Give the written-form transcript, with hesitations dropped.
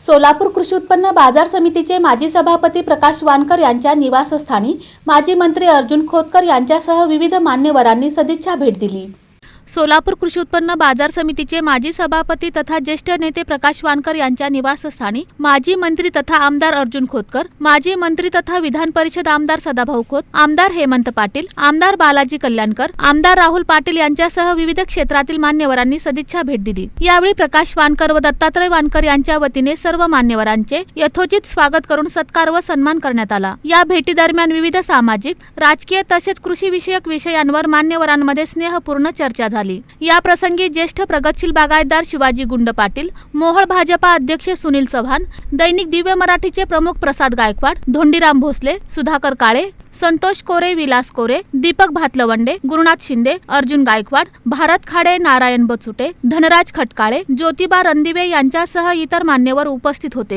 सोलापूर कृषी उत्पन्न बाजार समितीचे माजी सभापती प्रकाश वानकर यांच्या निवासस्थानी माजी मंत्री अर्जुन खोतकर यांच्यासह विविध मान्यवरांनी सदिच्छा भेट दिली। सोलापूर कृषी उत्पन्न बाजार समितीचे माजी सभापती तथा ज्येष्ठ नेते प्रकाश वानकर यांच्या निवासस्थानी माजी मंत्री तथा आमदार अर्जुन खोतकर, माजी मंत्री तथा विधान परिषद आमदार सदाभाऊ खोत, आमदार हेमंत पाटील, आमदार बालाजी कल्याणकर, आमदार राहुल पाटील यांच्यासह विविध क्षेत्रातील मान्यवरांनी सदिच्छा भेट दिली। यावेळी प्रकाश वानकर व दत्तात्रय वानकर यांच्या वतीने सर्व मान्यवरांचे यथोचित स्वागत करून सत्कार व सन्मान करण्यात आला। या भेटी दरम्यान विविध सामाजिक, राजकीय तसेच कृषी विषयक विषयांवर मान्यवरांमध्ये स्नेहपूर्ण चर्चा झाली। या प्रसंगी ज्येष्ठ प्रगतशील बागायतदार शिवाजी गुंड पाटील, मोहोळ भाजपा अध्यक्ष सुनील चव्हाण, दैनिक दिव्य मराठीचे प्रमुख प्रसाद गायकवाड, धोंडीराम भोसले, सुधाकर काळे, संतोष कोरे, विलास कोरे, दीपक भातलवंडे, गुरुनाथ शिंदे, अर्जुन गायकवाड, भारत खाडे, नारायण बचुटे, धनराज खटकाळे, ज्योतिबा रणदिवे यांच्यासह इतर मान्यवर उपस्थित होते।